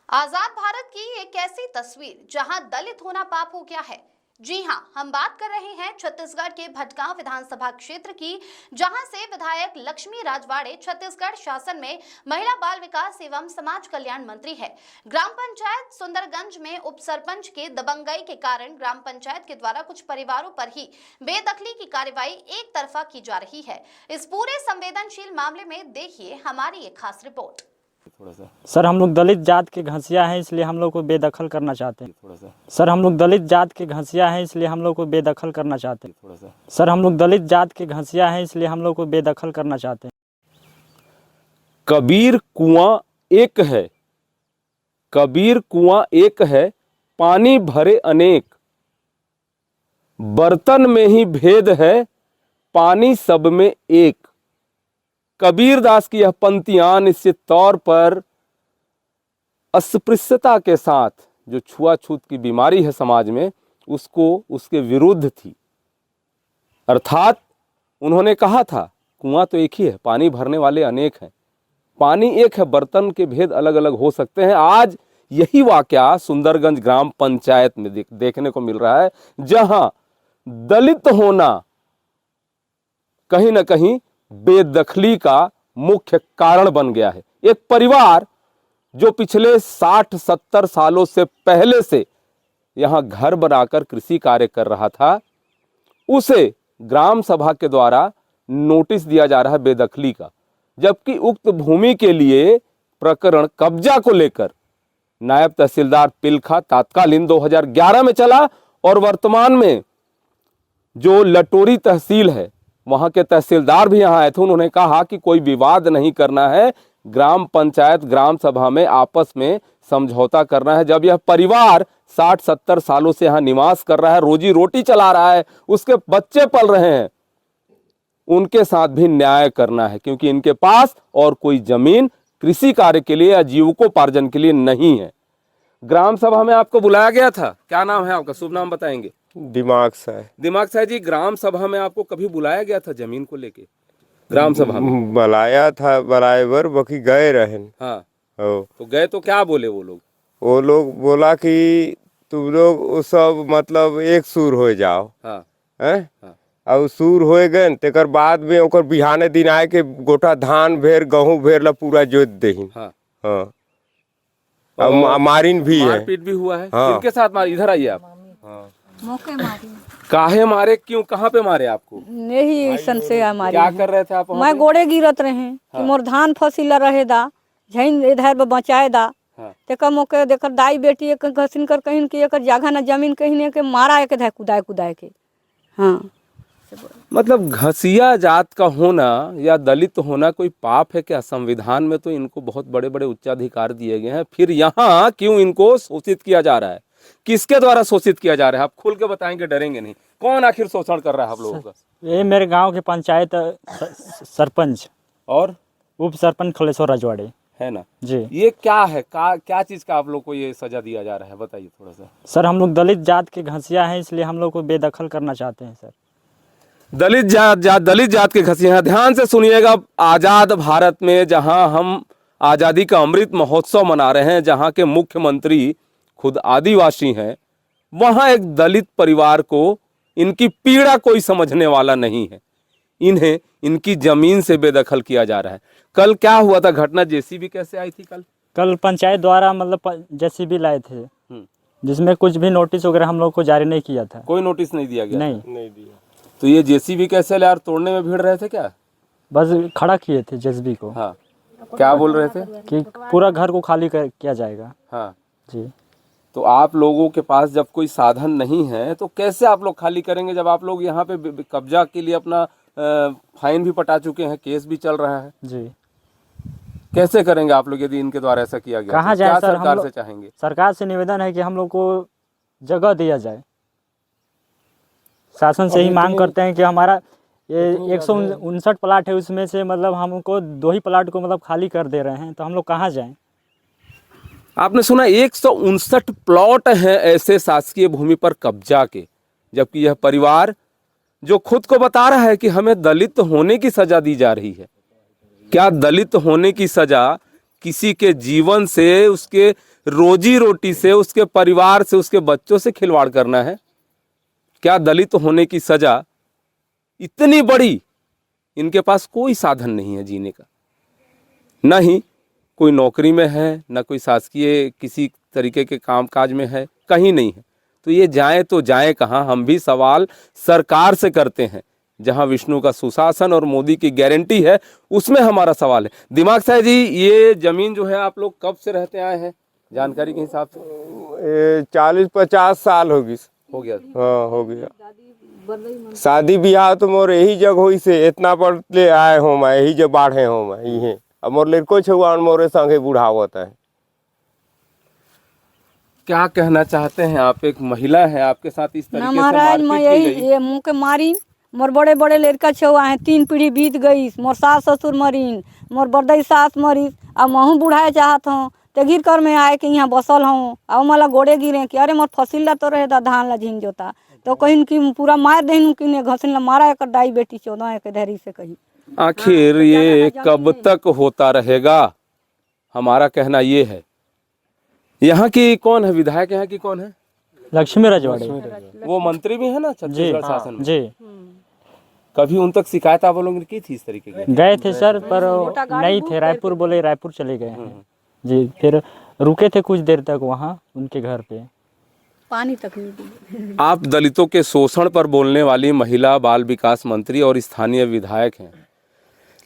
आजाद भारत की एक ऐसी तस्वीर जहां दलित होना पाप हो गया है। जी हां, हम बात कर रहे हैं छत्तीसगढ़ के भटगांव विधानसभा क्षेत्र की, जहां से विधायक लक्ष्मी राजवाड़े छत्तीसगढ़ शासन में महिला बाल विकास एवं समाज कल्याण मंत्री है। ग्राम पंचायत सुंदरगंज में उप सरपंच के दबंगई के कारण ग्राम पंचायत के द्वारा कुछ परिवारों पर ही बेदखली की कार्रवाई एक तरफा की जा रही है। इस पूरे संवेदनशील मामले में देखिए हमारी एक खास रिपोर्ट। थोड़ा सा सर, हम लोग दलित जात के घसिया हैं, इसलिए हम लोग को बेदखल करना चाहते हैं। थोड़ा सा सर, हम लोग दलित जात के घसिया हैं, इसलिए हम लोग को बेदखल करना चाहते हैं। थोड़ा सा सर, हम लोग दलित जात के घसिया हैं, इसलिए हम लोग को बेदखल करना चाहते हैं। कबीर कुआं एक है, कबीर कुआं एक है, पानी भरे अनेक, बर्तन में ही भेद है, पानी सब में एक। कबीरदास की यह पंक्तियां निश्चित तौर पर अस्पृश्यता के साथ जो छुआछूत की बीमारी है समाज में, उसको उसके विरुद्ध थी। अर्थात उन्होंने कहा था कुआं तो एक ही है, पानी भरने वाले अनेक हैं। पानी एक है, बर्तन के भेद अलग अलग हो सकते हैं। आज यही वाकया सुंदरगंज ग्राम पंचायत में देखने को मिल रहा है, जहां दलित होना कहीं ना कहीं बेदखली का मुख्य कारण बन गया है। एक परिवार जो पिछले 60-70 सालों से पहले से यहां घर बनाकर कृषि कार्य कर रहा था, उसे ग्राम सभा के द्वारा नोटिस दिया जा रहा है बेदखली का, जबकि उक्त भूमि के लिए प्रकरण कब्जा को लेकर नायब तहसीलदार पिलखा तात्कालीन 2011 में चला और वर्तमान में जो लटोरी तहसील है वहां के तहसीलदार भी यहां आए थे। उन्होंने कहा कि कोई विवाद नहीं करना है, ग्राम पंचायत ग्राम सभा में आपस में समझौता करना है। जब यह परिवार 60-70 सालों से यहां निवास कर रहा है, रोजी रोटी चला रहा है, उसके बच्चे पल रहे हैं, उनके साथ भी न्याय करना है, क्योंकि इनके पास और कोई जमीन कृषि कार्य के लिए या जीविकोपार्जन के लिए नहीं है। ग्राम सभा में आपको बुलाया गया था। क्या नाम है आपका? शुभ नाम बताएंगे। दिमाग साहब जी, ग्राम सभा में आपको कभी बुलाया गया था जमीन को लेके? ग्राम सभा में बुलाया था बराबर, बाकी गए रहे। हाँ, तो गए तो क्या बोले वो लोग? वो लोग बोला कि तुम लोग वो सब मतलब एक सुर हो जाओ। हाँ, हैं? हाँ। अब सुर हो गए तेकर बाद में ओकर बिहाने दिन आए के गोटा धान भेर गहूं भेर ला पूरा जोत देही। हाँ, हाँ। अब मारिन भी है, मारपीट भी हुआ है। हाँ। इनके साथ मार, इधर आइए आप। हाँ। मौके मारी। काहे मारे, क्यों, कहाँ पे मारे आपको? यही ऐसन से हमारी। क्या कर रहे थे आप वहाँ मैं पे? गोड़े गिरत रहे कि मोर धान फसिला रहे दा झइन इधर बचाए दा। हाँ। तेकर मौके देकर दाई बेटी एक घसिन कर कहीं के एक जगह न जमीन कहीं के मारा एक धाय कुदाए के। हाँ, मतलब घसिया जात का होना या दलित होना कोई पाप है क्या? संविधान में तो इनको बहुत बड़े बड़े उच्चाधिकार दिए गए हैं, फिर यहाँ क्यों इनको शोषित किया जा रहा है? किसके द्वारा शोषित किया जा रहा है? आप खुल के बताएंगे, डरेंगे नहीं। कौन आखिर शोषण कर रहा है आप लोगों का? ये मेरे गांव के पंचायत सरपंच और उप सरपंच खलेश्वर राजवाड़े है ना जी। ये क्या है, क्या चीज का आप लोग को ये सजा दिया जा रहा है, बताइए थोड़ा सा। सर, हम लोग दलित जात के घसिया हैं, इसलिए हम लोग को बेदखल करना चाहते हैं। सर, दलित जात के घसिया। ध्यान से सुनिएगा। आजाद भारत में जहां हम आजादी का अमृत महोत्सव मना रहे हैं, जहां के मुख्यमंत्री खुद आदिवासी हैं, वहां एक दलित परिवार को इनकी पीड़ा कोई समझने वाला नहीं है। इन्हें इनकी जमीन से बेदखल किया जा रहा है। कल क्या हुआ था घटना? जेसीबी कैसे आई थी कल पंचायत द्वारा मतलब जेसीबी लाए थे, जिसमें कुछ भी नोटिस वगैरह हम लोग को जारी नहीं किया था। कोई नोटिस नहीं दिया गया? नहीं दिया। तो ये जेसीबी कैसे यार, तोड़ने में भिड़ रहे थे क्या? बस खड़ा किए थे जेसीबी को। हाँ, क्या बोल रहे थे? कि पूरा घर को खाली किया जाएगा। हाँ जी। तो आप लोगों के पास जब कोई साधन नहीं है तो कैसे आप लोग खाली करेंगे, जब आप लोग यहाँ पे कब्जा के लिए अपना फाइन भी पटा चुके हैं, केस भी चल रहा है जी? कैसे करेंगे आप लोग यदि इनके द्वारा ऐसा किया गया? कहाँ तो जाए क्या सर? सरकार से चाहेंगे? सरकार से निवेदन है कि हम लोग को जगह दिया जाए। शासन से ही मांग करते हैं कि हमारा ये 159 प्लाट है, उसमें से मतलब हमको 2 ही प्लाट को मतलब खाली कर दे रहे हैं, तो हम लोग कहाँ जाएं? आपने सुना 159 प्लॉट हैं ऐसे शासकीय भूमि पर कब्जा के, जबकि यह परिवार जो खुद को बता रहा है कि हमें दलित होने की सजा दी जा रही है। क्या दलित होने की सजा किसी के जीवन से, उसके रोजी रोटी से, उसके परिवार से, उसके बच्चों से खिलवाड़ करना है? क्या दलित होने की सजा इतनी बड़ी? इनके पास कोई साधन नहीं है जीने का, न ही कोई नौकरी में है, न कोई शासकीय किसी तरीके के कामकाज में है, कहीं नहीं है। तो ये जाएं तो जाएं कहाँ? हम भी सवाल सरकार से करते हैं। जहां विष्णु का सुशासन और मोदी की गारंटी है, उसमें हमारा सवाल है। दिमाग साहब जी, ये जमीन जो है आप लोग कब से रहते आए हैं जानकारी के हिसाब से? 40-50 साल हो गया। हाँ, हो गया। शादी ब्याह तो मोर यही जग हुई से इतना पर ले आए हो, मैं यही जब बाढ़े हो मैं यही। अब मोर लड़को छुआन मोरे संगे बुढ़ावत है। क्या कहना चाहते हैं आप? एक महिला है, आपके साथ इस तरीके ना से महाराज, मैं मारपीट की यही गई। ये मुँह के मारी। मोर बड़े बड़े लड़का छुआ हैं, 3 पीढ़ी बीत गई। मोर सास ससुर मरीन, मोर बरदई सास मरी। अब महू बुढ़ाए चाहत हूँ तो गिर कर में आए कि यहाँ बसल हूँ। अब मला गोड़े गिरे कि अरे मोर फसिल ला तो रहे धान ला झीन जोता, तो कहीं कि पूरा मार देन कि घसीन ला मारा एक दाई बेटी 14 एक धैरी से कही। आखिर ये कब तक होता रहेगा? हमारा कहना ये है। यहाँ की कौन है विधायक? यहाँ की कौन है? लक्ष्मी रजवाड़े वो मंत्री भी है ना जी। छत्तीसगढ़ शासन में। जी कभी उन तक शिकायत आप लोगों ने की थी इस तरीके की? गए थे सर, पर नहीं थे। रायपुर बोले, रायपुर चले गए हैं जी। फिर रुके थे कुछ देर तक वहाँ उनके घर पे, पानी तक नहीं दी। आप दलितों के शोषण पर बोलने वाली महिला बाल विकास मंत्री और स्थानीय विधायक हैं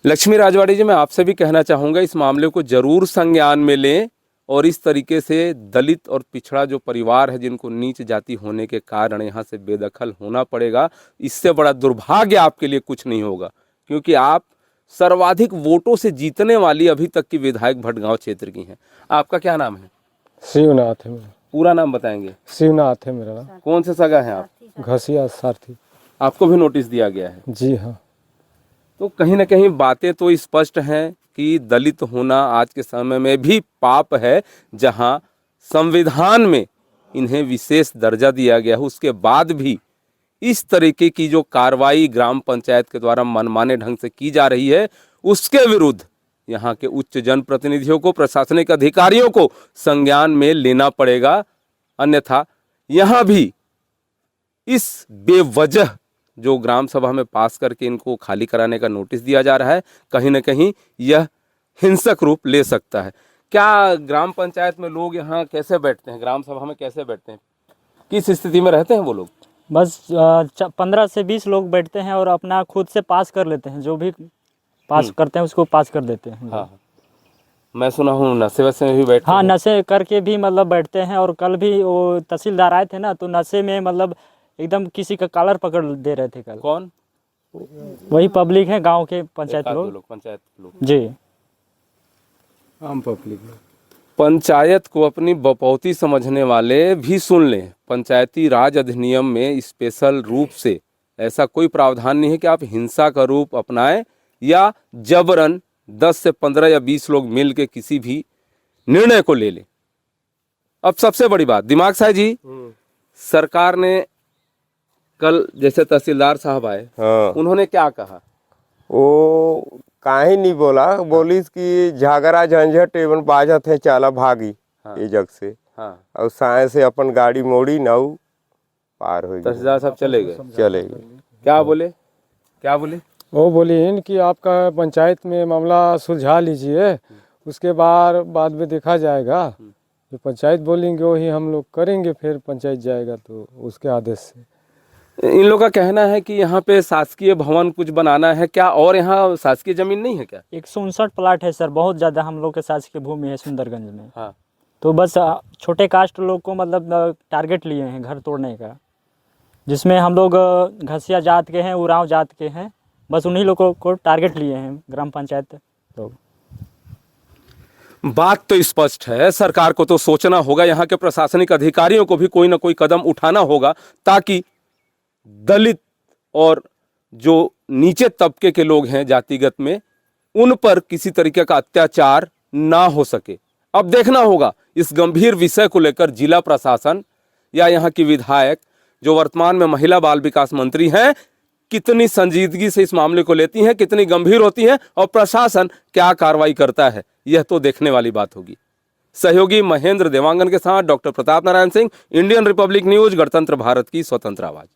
लक्ष्मी राजवाड़ी जी। मैं आपसे भी कहना चाहूँगा, इस मामले को जरूर संज्ञान में लें और इस तरीके से दलित और पिछड़ा जो परिवार है, जिनको नीच जाति होने के कारण यहाँ से बेदखल होना पड़ेगा, इससे बड़ा दुर्भाग्य आपके लिए कुछ नहीं होगा। क्योंकि आप सर्वाधिक वोटों से जीतने वाली अभी तक की विधायक भटगांव क्षेत्र की हैं। आपका क्या नाम है? शिवनाथ है मेरा। पूरा नाम बताएंगे? शिवनाथ है मेरा। कौन से सगा हैं आप? घसिया सारथी। आपको भी नोटिस दिया गया है? जी हाँ। तो कहीं ना कहीं बातें तो स्पष्ट हैं कि दलित होना आज के समय में भी पाप है। जहां संविधान में इन्हें विशेष दर्जा दिया गया है, उसके बाद भी इस तरीके की जो कार्रवाई ग्राम पंचायत के द्वारा मनमाने ढंग से की जा रही है, उसके विरुद्ध यहाँ के उच्च जनप्रतिनिधियों को, प्रशासनिक अधिकारियों को संज्ञान में लेना पड़ेगा। अन्यथा यहाँ भी इस बेवजह जो ग्राम सभा में पास करके इनको खाली कराने का नोटिस दिया जा रहा है, कहीं ना कहीं यह हिंसक रूप ले सकता है। क्या ग्राम पंचायत में लोग यहाँ कैसे बैठते हैं? ग्राम सभा में कैसे बैठते हैं? किस स्थिति में रहते हैं वो लोग? बस 15 से 20 लोग बैठते हैं और अपना खुद से पास कर लेते हैं। जो भी पास करते हैं उसको पास कर देते हैं। हाँ, मैं सुना हूँ नशे वशे में भी बैठते हाँ, हैं। नशे करके भी मतलब बैठते हैं। और कल भी वो तहसीलदार आए थे ना, तो नशे में मतलब एकदम किसी का कॉलर पकड़ दे रहे थे कल। कौन? वही पब्लिक है, गांव के पंचायत एक आध दो लोग। लोग, पंचायत लोग जी। आम पब्लिक। पंचायत को अपनी बपौती समझने वाले भी सुन लें। पंचायती राज अधिनियम में स्पेशल रूप से ऐसा कोई प्रावधान नहीं है कि आप हिंसा का रूप अपनाएं या जबरन 10 से 15 या 20 लोग मिल के किसी भी निर्णय को ले लें। अब सबसे बड़ी बात, दिमाग साहब जी, सरकार ने कल जैसे तहसीलदार साहब आए, हाँ। उन्होंने क्या कहा? वो काहे नहीं बोला, बोलिस कि झगड़ा झंझट एवं बाजत है, चाला भागी ये जग से। हाँ, और साए से अपन गाड़ी मोड़ी नाऊ पार हो गई। तहसीलदार साहब चले गए। चले गए। क्या बोले? क्या बोले? वो बोली कि आपका पंचायत में मामला सुलझा लीजिए, उसके बाद में देखा जाएगा। जो पंचायत बोलेंगे वही हम लोग करेंगे, फिर पंचायत जाएगा तो उसके आदेश से। इन लोगों का कहना है कि यहाँ पे शासकीय भवन कुछ बनाना है क्या? और यहाँ शासकीय जमीन नहीं है क्या? 159 प्लाट है सर, बहुत ज़्यादा हम लोग के शासकीय भूमि है सुंदरगंज में। हाँ, तो बस छोटे कास्ट लोग को मतलब टारगेट लिए हैं घर तोड़ने का, जिसमें हम लोग घसिया जात के हैं, उरांव जात के हैं। बस उन्हीं लोगों को टारगेट लिए हैं ग्राम पंचायत लोग। बात तो स्पष्ट है। सरकार को तो सोचना होगा, यहाँ के प्रशासनिक अधिकारियों को भी कोई ना कोई कदम उठाना होगा, ताकि दलित और जो नीचे तबके के लोग हैं जातिगत में, उन पर किसी तरीके का अत्याचार ना हो सके। अब देखना होगा इस गंभीर विषय को लेकर जिला प्रशासन या यहाँ की विधायक जो वर्तमान में महिला बाल विकास मंत्री हैं, कितनी संजीदगी से इस मामले को लेती हैं, कितनी गंभीर होती हैं और प्रशासन क्या कार्रवाई करता है, यह तो देखने वाली बात होगी। सहयोगी महेंद्र देवांगन के साथ doctor Pratap Narayan Singh, Indian Republic news, गणतंत्र भारत की स्वतंत्र आवाज।